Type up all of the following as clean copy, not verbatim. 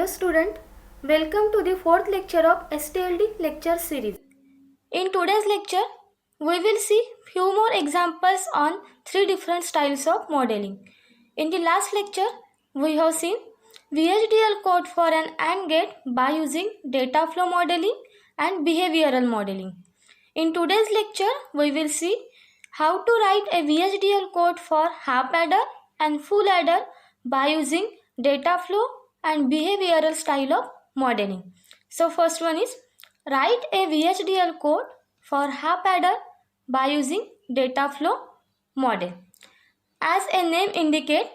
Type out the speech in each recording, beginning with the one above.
Hello student, welcome to the fourth lecture of STLD lecture series. In today's lecture, we will see few more examples on three different styles of modeling. In the last lecture, we have seen VHDL code for an AND gate by using data flow modeling and behavioral modeling. In today's lecture, we will see how to write a VHDL code for half adder and full adder by using data flow and behavioral style of modeling. So first one is write a VHDL code for half adder by using data flow model. As a name indicates,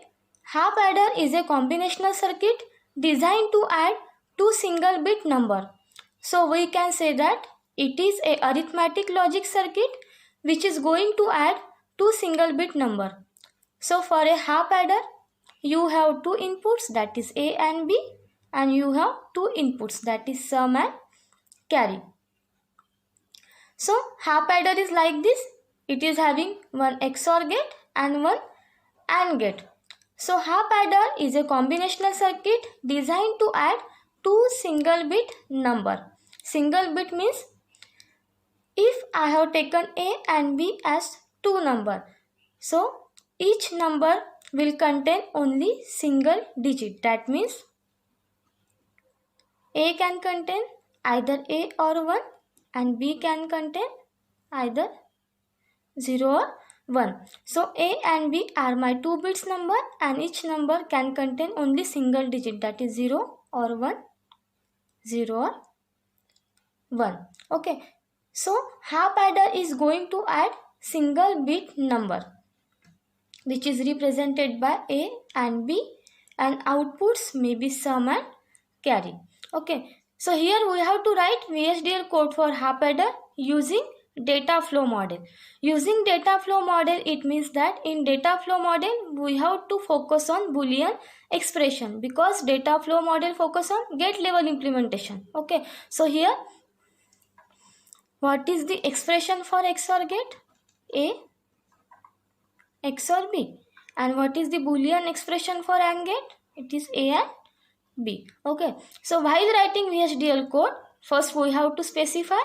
half adder is a combinational circuit designed to add two single bit number. So we can say that it is a arithmetic logic circuit which is going to add two single bit number. So for a half adder, you have two inputs, that is A and B, and you have two inputs, that is sum and carry. So half adder is like this. It is having one XOR gate and one AND gate. So half adder is a combinational circuit designed to add two single bit number. Single bit means if I have taken A and B as two number, so each number will contain only single digit. That means A can contain either A or 1 and B can contain either 0 or 1. So A and B are my 2 bits number and each number can contain only single digit, that is 0 or 1, 0 or 1. Okay. So half adder is going to add single bit number which is represented by A and B, and outputs may be sum and carry. Okay. So here we have to write VHDL code for half adder using data flow model. Using data flow model, it means that in data flow model we have to focus on Boolean expression because data flow model focus on gate level implementation. Okay. So here what is the expression for XOR gate? A XOR B. And what is the Boolean expression for AND gate? It is A and B. Okay. So while writing VHDL code, first we have to specify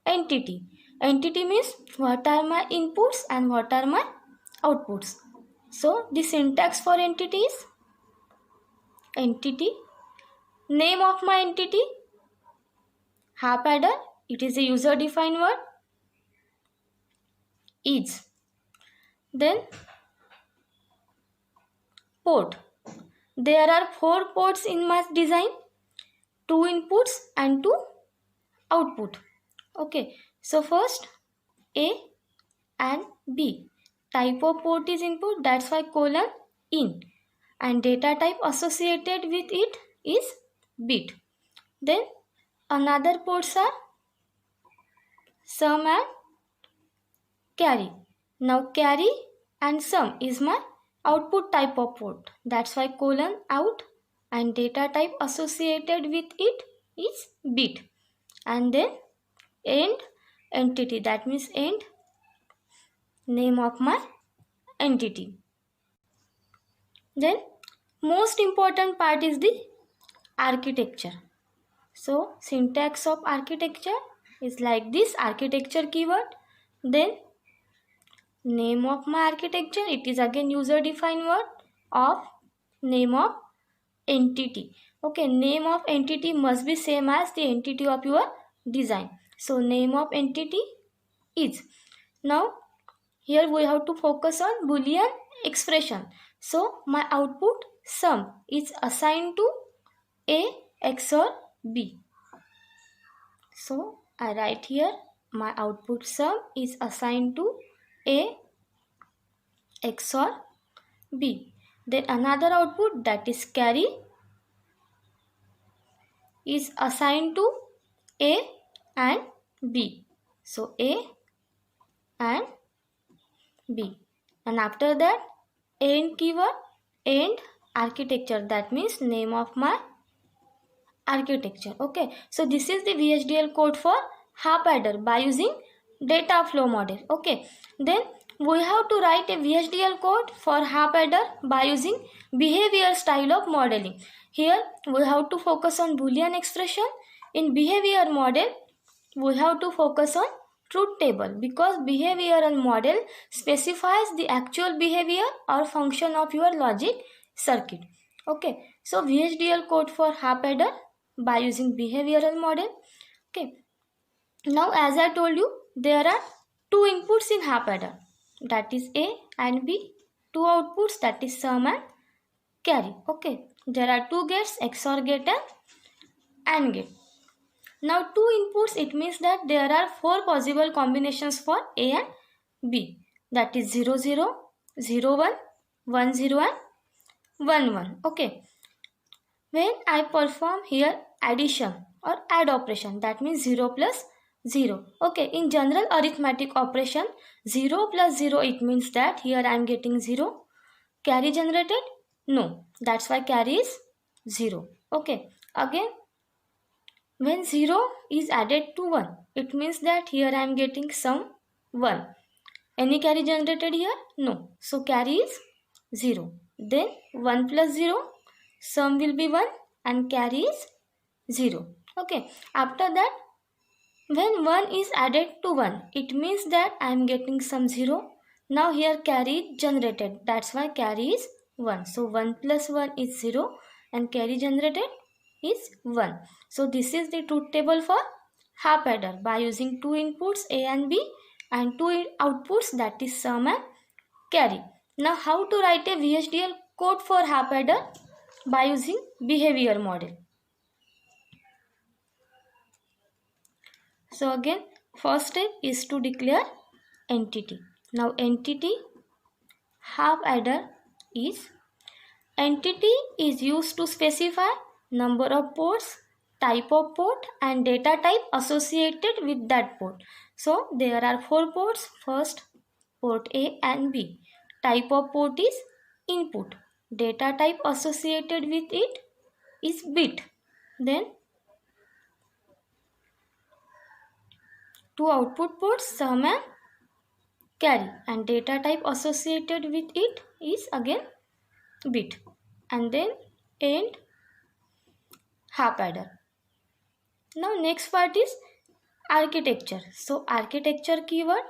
entity. Entity means what are my inputs and what are my outputs. So the syntax for entity is entity, name of my entity, half adder, it is a user defined word, is. Then port. There are 4 ports in my design, 2 inputs and 2 output. Okay. So first A and B. Type of port is input, that's why colon in. And data type associated with it is bit. Then another ports are sum and carry. Now carry and sum is my output type of port. That's why colon out, and data type associated with it is bit. And then end entity, that means end name of my entity. Then most important part is the architecture. So syntax of architecture is like this: architecture keyword, then name of my architecture, it is again user defined word, of name of entity. Okay, name of entity must be same as the entity of your design. So name of entity is. Now here we have to focus on Boolean expression. So my output sum is assigned to A XOR B. So I write here my output sum is assigned to A XOR B. Then another output, that is carry, is assigned to A and B. So A and B. And after that end keyword, end architecture, that means name of my architecture. Okay. So this is the VHDL code for half adder by using data flow model. Okay. Then we have to write a VHDL code for half adder by using behavior style of modeling. Here we have to focus on Boolean expression. In behavior model, we have to focus on truth table because behavioral model specifies the actual behavior or function of your logic circuit. Okay, so VHDL code for half adder by using behavioral model. Okay, now as I told you, there are two inputs in half adder, that is A and B, two outputs, that is sum and carry. Okay, there are two gates, XOR gate and AND gate. Now two inputs, it means that there are four possible combinations for A and B, that is 0 0, 0 1, 1 0 and 1 1. Okay, when I perform here addition or add operation, that means 0 plus 0. Okay, in general arithmetic operation, 0 plus 0, it means that here I am getting 0. Carry generated? No, that's why carry is 0. Okay, again when 0 is added to 1, it means that here I am getting sum 1. Any carry generated here? No. So carry is 0. Then 1 plus 0, sum will be 1 and carry is 0. Okay. After that, when 1 is added to 1, it means that I am getting sum 0. Now here carry is generated. That's why carry is 1. So 1 plus 1 is 0 and carry generated is 1. So this is the truth table for half adder by using two inputs A and B and two outputs, that is sum and carry. Now how to write a VHDL code for half adder by using behavior model. So again, first step is to declare entity. Now entity half adder is used to specify number of ports, type of port and data type associated with that port. So there are four ports. First, port A and B. Type of port is input. Data type associated with it is bit. Then two output ports, sum and carry, and data type associated with it is again bit. And then end half adder. Now next part is architecture. So architecture keyword,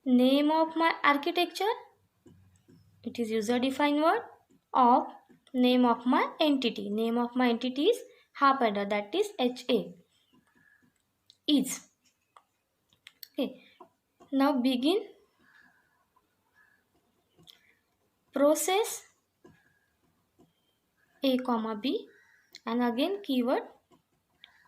name of my architecture, it is user defined word, of name of my entity. Name of my entity is half adder, that is HA is. Okay. Now begin process A comma B and again keyword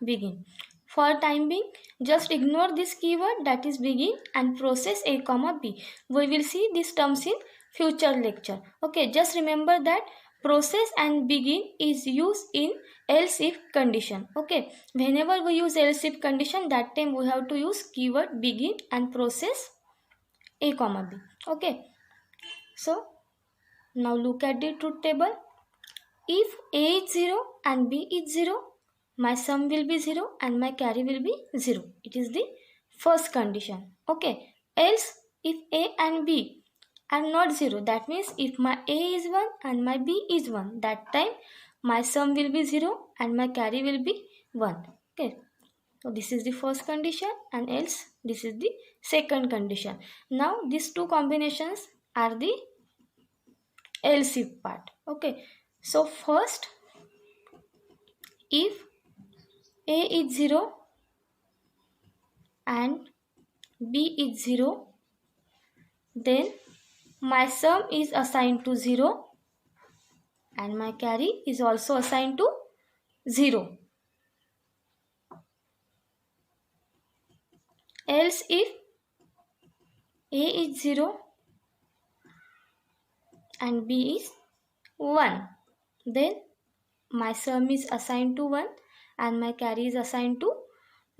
begin. For time being, just ignore this keyword, that is begin, and process A comma B. We will see these terms in future lecture. Okay, just remember that process and begin is used in else if condition. Okay, whenever we use else if condition, that time we have to use keyword begin and process A comma B. Okay, so now look at the truth table. If A is 0 and B is 0, my sum will be 0 and my carry will be 0. It is the first condition. Okay. Else, if A and B are not 0, that means if my A is 1 and my B is 1, that time my sum will be 0 and my carry will be 1. Okay. So this is the first condition, and else this is the second condition. Now these two combinations are the else if part. Okay. So first, if A is 0 and B is 0, then my sum is assigned to 0 and my carry is also assigned to 0. Else if A is 0 and B is 1, then my sum is assigned to 1 and my carry is assigned to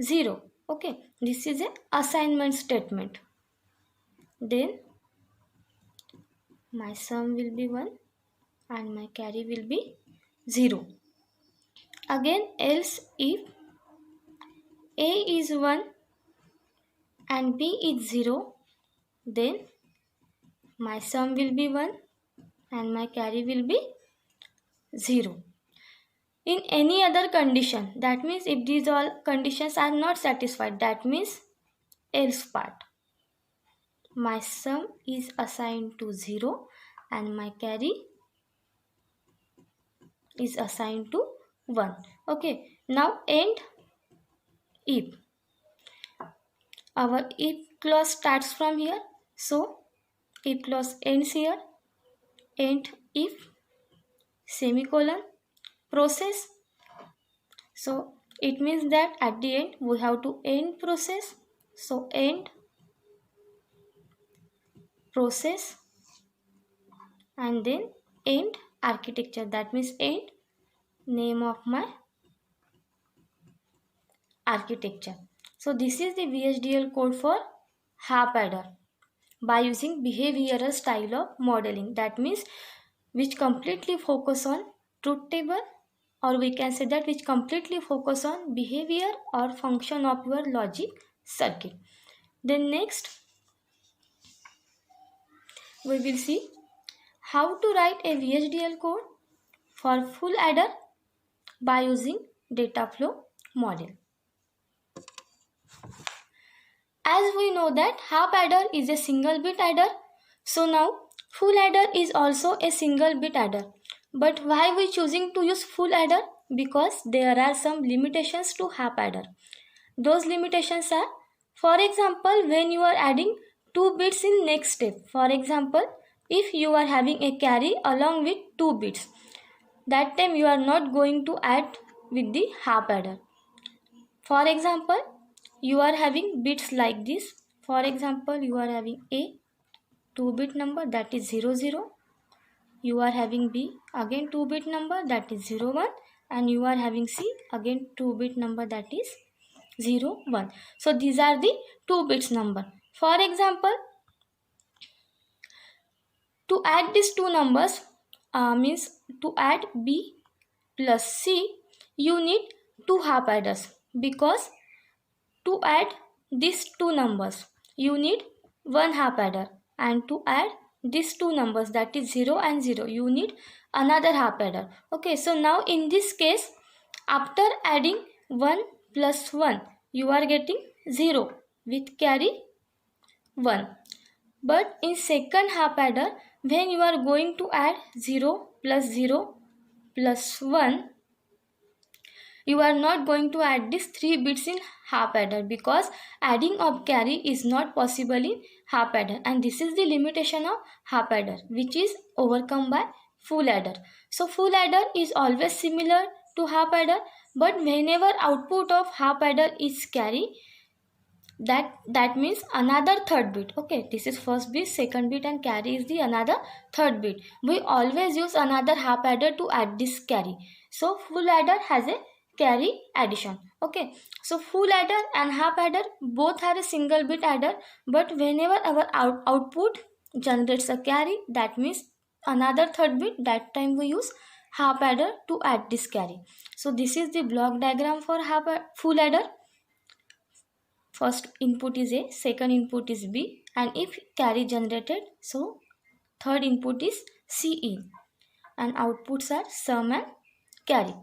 0. Okay, this is an assignment statement. Then my sum will be 1 and my carry will be 0. Again, else if A is 1 and B is 0, then my sum will be 1 and my carry will be 0. In any other condition, that means if these all conditions are not satisfied, that means else part, my sum is assigned to 0 and my carry is assigned to 1. Okay, now end if. Our if clause starts from here, so if clause ends here, end if semicolon process. So it means that at the end we have to end process. So end process and then end architecture, that means end name of my architecture. So this is the VHDL code for half adder by using behavioral style of modeling, that means which completely focus on truth table, or we can say that which completely focus on behavior or function of your logic circuit. Then next we will see how to write a VHDL code for full adder by using data flow model. As we know that half adder is a single bit adder, so now full adder is also a single bit adder. But why we choosing to use full adder? Because there are some limitations to half adder. Those limitations are, for example, when you are adding 2 bits in next step. For example, if you are having a carry along with 2 bits, that time you are not going to add with the half adder. For example, you are having bits like this. For example, you are having A 2-bit number, that is 00. You are having B again 2-bit number, that is 01, and you are having C again 2-bit number, that is 01. So these are the 2 bits number. For example, to add these two numbers means to add B plus C, you need 2 half adders, because to add these two numbers you need 1 half adder, and to add these two numbers, that is 0 and 0, you need another half adder. Okay, so now in this case, after adding 1 plus 1, you are getting 0 with carry 1. But in second half adder, when you are going to add 0 plus 1, you are not going to add these 3 bits in half adder, because adding of carry is not possible in half adder, and this is the limitation of half adder, which is overcome by full adder. So full adder is always similar to half adder, but whenever output of half adder is carry, that means another third bit. Okay, this is first bit, second bit, and carry is the another third bit. We always use another half adder to add this carry. So full adder has a carry addition. Okay, so full adder and half adder both are a single bit adder, but whenever our output generates a carry, that means another third bit, that time we use half adder to add this carry. So this is the block diagram for full adder. First input is A, second input is B, and if carry generated, so third input is CE, and outputs are sum and carry.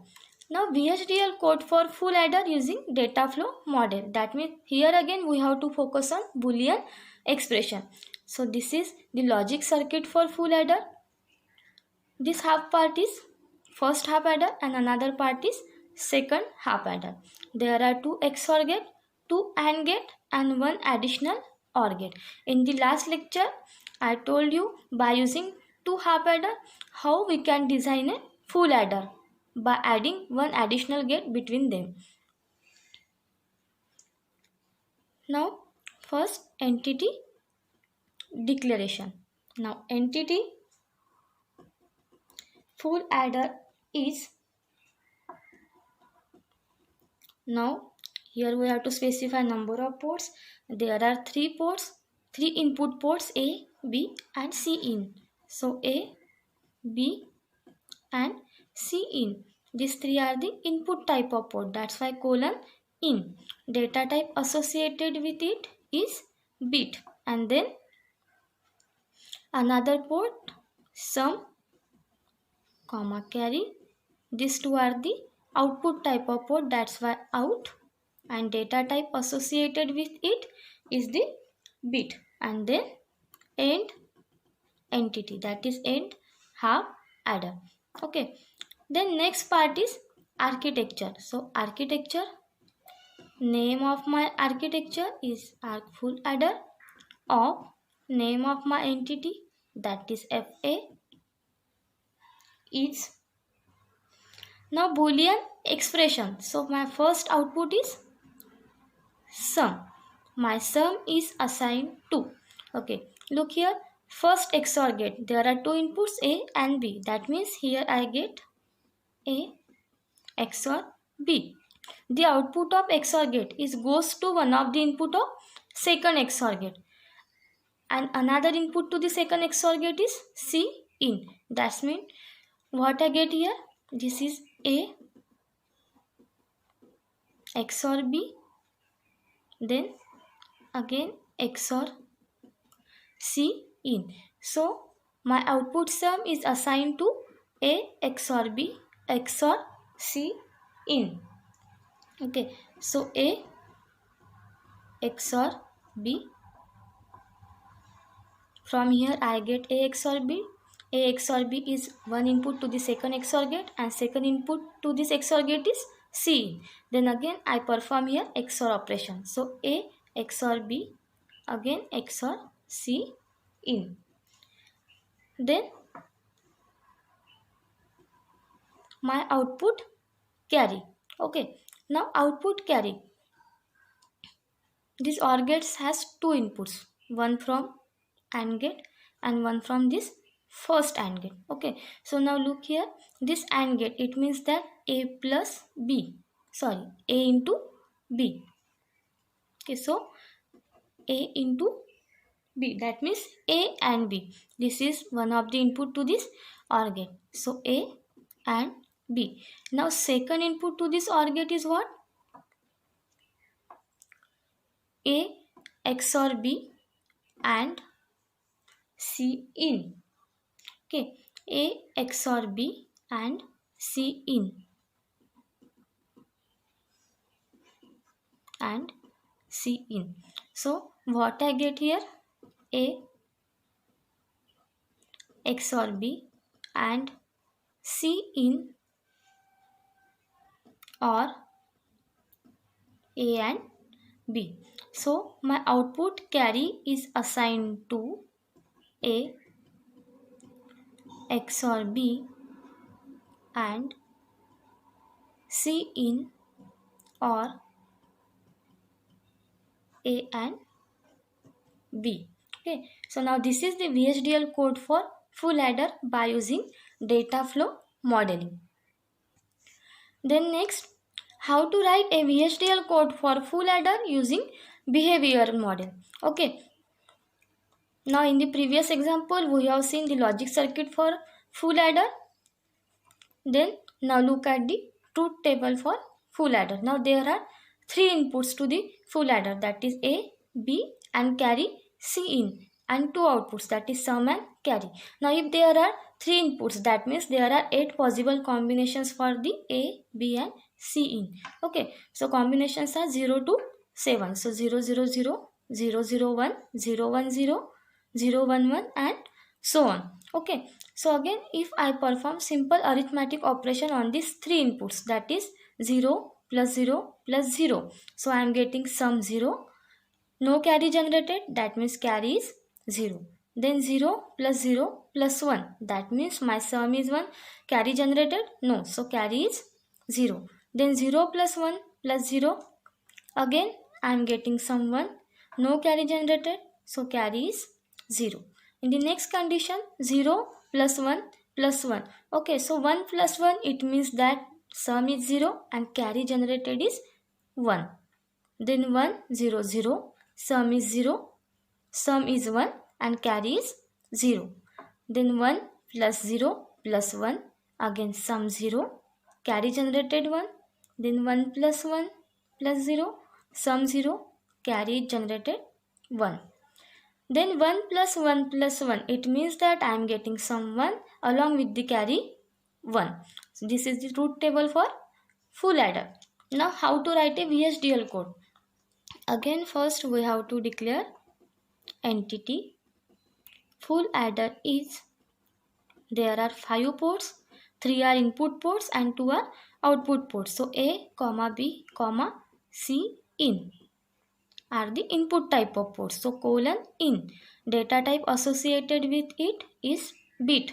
Now VHDL code for full adder using data flow model. That means here again we have to focus on Boolean expression. So this is the logic circuit for full adder. This half part is first half adder and another part is second half adder. There are 2 XOR gate, 2 AND gate, and 1 additional OR gate. In the last lecture, I told you by using 2 half adder how we can design a full adder by adding 1 additional gate between them. Now first entity declaration. Now entity full adder is, now here we have to specify number of ports. There are 3 ports, 3 input ports, A, B and C in. So A, B and C in. These 3 are the input type of port. That's why colon in. Data type associated with it is bit, and then Another port, sum, comma carry. These two are the output type of port, that's why out, and data type associated with it is the bit, and then end entity, that is end half adder. Okay, then next part is architecture. So architecture, name of my architecture is arc full adder, of name of my entity, that is fa, is now boolean expression. So my first output is sum. My sum is assigned to. Okay, look here. First XOR gate. There are two inputs A and B. That means here I get A XOR B. The output of XOR gate is goes to one of the input of second XOR gate. And another input to the second XOR gate is C in. That means what I get here? This is A XOR B. Then again XOR C in. So my output sum is assigned to A XOR B XOR C in. Okay, so A XOR B. From here I get A XOR B. A XOR B is one input to the second XOR gate, and second input to this XOR gate is C. Then again I perform here XOR operation. So A XOR B, again XOR C in. Then my output carry. Okay, now output carry. This OR gates has two inputs, one from AND gate and one from this first AND gate. Okay, so now look here, this AND gate, it means that A plus B, sorry, A into B. Okay, so A into B, that means A and B. This is one of the input to this OR gate. So A and B. Now second input to this OR gate is what? A XOR B and C in. Okay, A XOR B and C in and C in. So what I get here? A XOR B and C in, or A and B. So my output carry is assigned to A XOR B and C in, or A and B. Okay, so now this is the VHDL code for full adder by using data flow modeling. Then next, how to write a VHDL code for full adder using behavior model. Okay, now in the previous example we have seen the logic circuit for full adder. Then now look at the truth table for full adder. Now there are three inputs to the full adder, that is A, B and carry C in, and two outputs, that is sum and carry. Now if there are three inputs, that means there are 8 possible combinations for the A, B and C in. Okay, so combinations are 0 to 7. So 0, 0, 0, 0, 0, 1, 0, 1, 0, 0, 1, 1 and so on. Okay, so again if I perform simple arithmetic operation on these three inputs, that is 0 plus 0 plus 0. So I am getting sum 0. No carry generated, that means carry is 0. Then 0 plus 0 plus 1, that means my sum is 1. Carry generated? No, so carry is 0. Then 0 plus 1 plus 0, again I am getting sum 1. No carry generated, so carry is 0. In the next condition, 0 plus 1 plus 1. Okay, so 1 plus 1, it means that sum is 0 and carry generated is 1. Then 1, 0, 0. Sum is 0, sum is 1 and carry is 0. Then 1 plus 0 plus 1, again sum 0, carry generated 1. Then 1 plus 1 plus 0, sum 0, carry generated 1. Then 1 plus 1 plus 1, it means that I am getting some 1 along with the carry 1. So this is the truth table for full adder. Now how to write a VHDL code? Again first we have to declare entity. Full adder is, there are 5 ports, 3 are input ports and 2 are output ports. So A, B, C, in are the input type of ports. So colon in, data type associated with it is bit.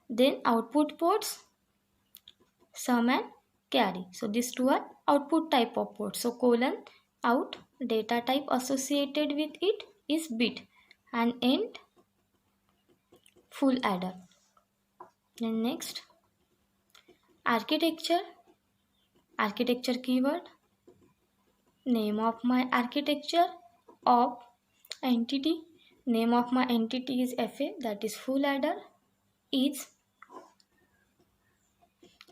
Then output ports, sum and carry. So these two are output type of ports. So colon out, data type associated with it is bit, and end full adder. Then next, architecture keyword, name of my architecture of entity, name of my entity is FA, that is full adder, is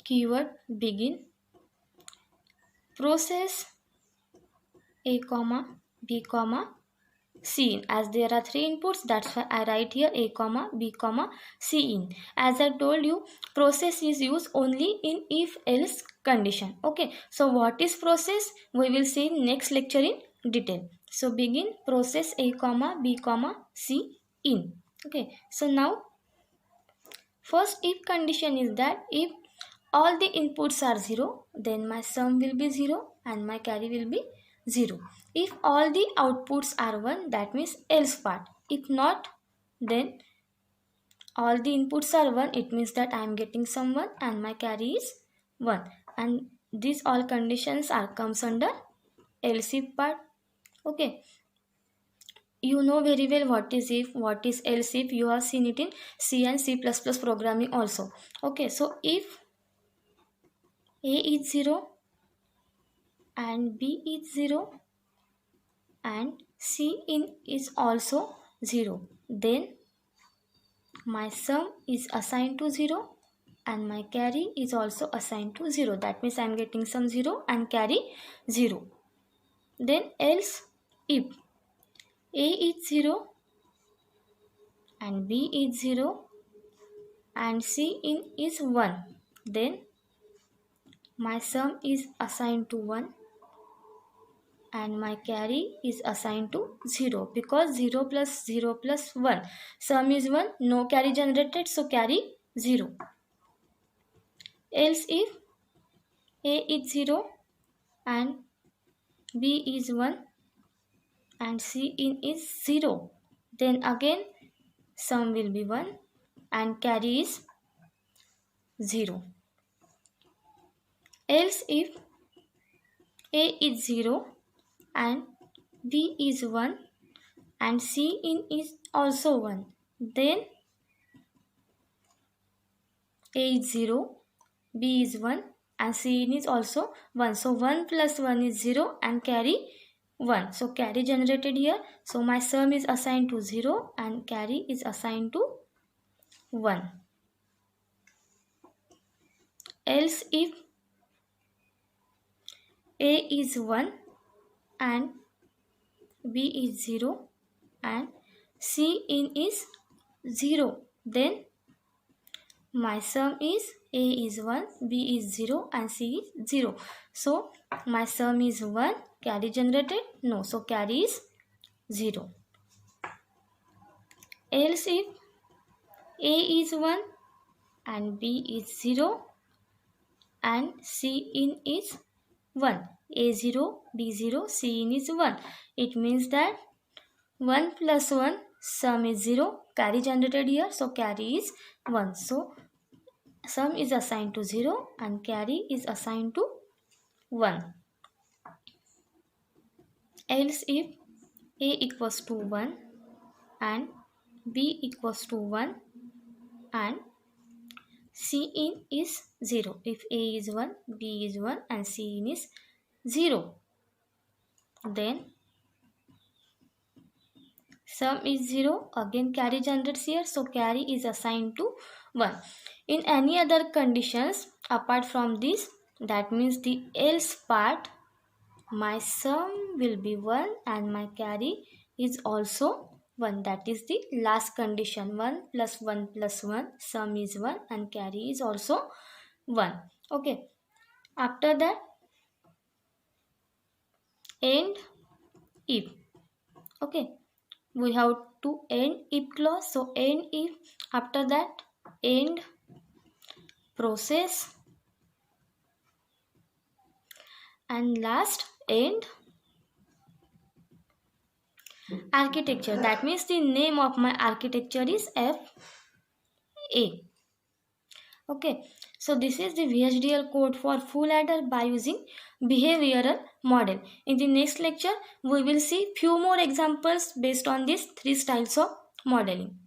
keyword begin, process A, B, C in. As there are 3 inputs, that's why I write here A, B, C in. As I told you, process is used only in if else condition. Okay, so what is process? We will see in next lecture in detail. So begin process A, B, C in. Okay, so now first if condition is that if all the inputs are 0, then my sum will be 0 and my carry will be 0. If all the outputs are 1, that means else part. If not, then all the inputs are 1, it means that I am getting some 1 and my carry is 1. And these all conditions are comes under else if part. Okay. You know very well what is if, what is else if. You have seen it in C and C++ programming also. Okay, so if A is 0 and B is 0 and C in is also 0, then my sum is assigned to 0 and my carry is also assigned to 0. That means I am getting some 0 and carry 0. Then else if A is 0 and B is 0 and C in is 1, then my sum is assigned to 1 and my carry is assigned to 0, because 0 plus 1, sum is 1, no carry generated, so carry 0. Else if A is 0 and B is 1 and C in is 0, then again sum will be 1 and carry is 0. Else if A is 0 and B is 1 and C in is also 1, then A is 0, B is 1 and C in is also 1. So 1 plus 1 is 0 and carry 1. So carry generated here. So my sum is assigned to 0 and carry is assigned to 1. Else if A is 1 and B is 0 and C in is 0, then my sum is A is 1, B is 0 and C is 0. So my sum is 1, carry generated? No, so carry is 0. Else if A is 1 and B is 0 and C in is 1. A0, B0, C in is 1. It means that 1 plus 1, sum is 0, carry generated here, so carry is 1. So sum is assigned to 0 and carry is assigned to 1. Else if A equals to 1 and B equals to 1 and C in is 0. If A is 1, B is 1 and C in is 0, then sum is 0, again carry generates here, so carry is assigned to 1. In any other conditions apart from this, that means the else part, my sum will be 1 and my carry is also 1. That is the last condition. 1 plus 1 plus 1, sum is 1 and carry is also 1. Okay. After that, end if. Okay. We have to end if clause. So end if. After that, end process. And last, end architecture. That means the name of my architecture is FA. Okay, so this is the VHDL code for full adder by using behavioral model. In the next lecture, we will see few more examples based on these 3 styles of modeling.